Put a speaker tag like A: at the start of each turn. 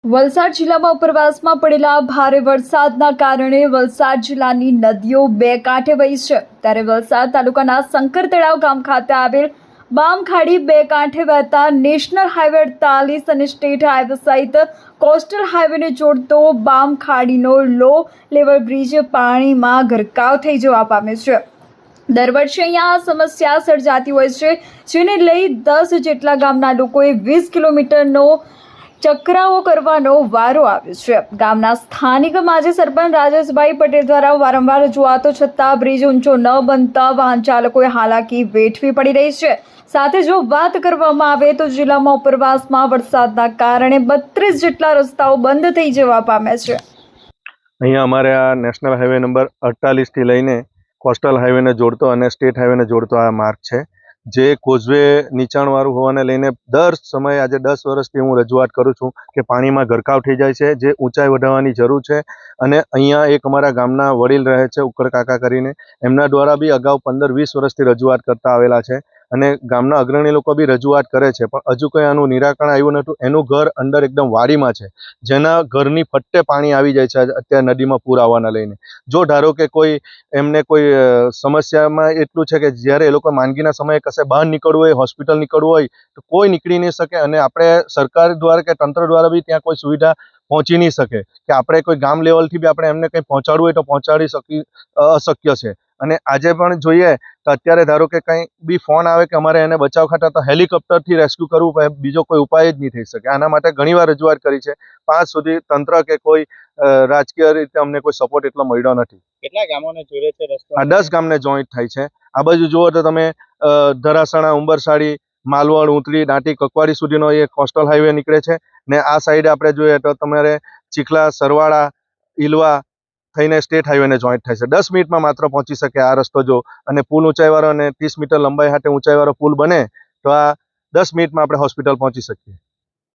A: વલસાડ જિલ્લામાં ઉપરવાસમાં પડેલા ભારે વરસાદના કારણે વલસાડ જિલ્લાની નદીઓ બે કાંઠે વહી છે। ત્યારે વલસાડ તાલુકાના શંકર તળાવ ગામ ખાતે આવેલ બામખાડી બે કાંઠે વહેતા નેશનલ હાઈવે 48 અને સ્ટેટ હાઈવે સહિત કોસ્ટલ હાઈવેને જોડતો બામખાડીનો લો લેવલ બ્રિજ પાણીમાં ગરકાવ થઈ જવા પામ્યો છે। દર વર્ષે અહીંયા આ સમસ્યા સર્જાતી હોય છે, જેને લઈ 10 જેટલા ગામના લોકોએ 20 કિલોમીટરનો ચકરાવો કરવાનો વારો આવ્યો છે। ગામના સ્થાનિક માજી સરપંચ રાજેશભાઈ પટેલ દ્વારા વારંવાર રજૂઆતો છતાં બ્રિજ ઊંચો ન બનતા વાહન ચાલકોએ હાલાકી વેઠવી પડી રહી છે। સાથે જો વાત કરવામાં આવે તો જિલ્લામાં ઉપરવાસમાં વરસાદના કારણે 32 જેટલા રસ્તાઓ બંધ થઈ જવા પામ્યા છે।
B: અહીંયા અમારે આ નેશનલ હાઈવે નંબર 48 થી લઈને કોસ્ટલ હાઈવેને જોડતો અને સ્ટેટ હાઈવેને જોડતો આ માર્ગ છે, જે કોઝવે નીચાણવાળું હોવાને લઈને દર સમયે આજે 10 વર્ષથી હું રજૂઆત કરું છું કે પાણીમાં ગરકાવ થઈ જાય છે, જે ઊંચાઈ વધારવાની જરૂર છે। અને અહીંયા એક અમારા ગામના વડીલ રહે છે, ઉકળ કાકા કરીને, એમના દ્વારા બી અગાઉ 15-20 વર્ષથી રજૂઆત કરતા આવેલા છે અને ગામના અગ્રણી લોકો બી રજૂઆત કરે છે, પણ હજુ કંઈ આનું નિરાકરણ આવ્યું નહોતું। એનું ઘર અંદર એકદમ વાડીમાં છે, જેના ઘરની ફટ્ટે પાણી આવી જાય છે અત્યારે નદીમાં પૂર આવવાના લઈને। જો ધારો કે કોઈ એમને કોઈ સમસ્યામાં એટલું છે કે જ્યારે એ લોકો માંદગીના સમયે કશે બહાર નીકળવું હોય, હોસ્પિટલ નીકળવું હોય તો કોઈ નીકળી નહીં શકે અને આપણે સરકાર દ્વારા કે તંત્ર દ્વારા બી ત્યાં કોઈ સુવિધા પહોંચી નહીં શકે કે આપણે કોઈ ગામ લેવલથી બી આપણે એમને કંઈ પહોંચાડવું હોય તો પહોંચાડી શકી અશક્ય છે। અને આજે પણ જોઈએ તો અત્યારે ધારો કે કંઈ બી ફોન આવે કે અમારે એને બચાવ ખાતા તો હેલિકોપ્ટરથી રેસ્ક્યુ કરવું પડે, બીજો કોઈ ઉપાય જ નહીં થઈ શકે। આના માટે ઘણીવાર રજૂઆત કરી છે, 5 સુધી તંત્ર કે કોઈ રાજકીય રીતે અમને કોઈ સપોર્ટ એટલો મળ્યો નથી।
C: કેટલા ગામોને જોડે છે રસ્તો?
B: આ 10 ગામને જોઈન્ટ થાય છે। આ બાજુ જુઓ તો તમે ધરાસણા, ઉંબરસાડી, માલવડ, ઊંટલી, દાંટી, કકવાડી સુધીનો એ કોસ્ટલ હાઈવે નીકળે છે ને આ સાઈડે આપણે જોઈએ તો તમારે ચીખલા, સરવાળા, ઈલવા થઈને સ્ટેટ હાઈવેને જોઈન્ટ થાય છે। 10 મિનિટમાં માત્ર પહોંચી શકે આ રસ્તો જો, અને પુલ ઊંચાઈવાળો અને 30 મીટર લંબાઈ સાથે ઊંચાઈવાળો પુલ બને તો આ 10 મિનિટમાં આપણે હોસ્પિટલ પહોંચી શકીએ।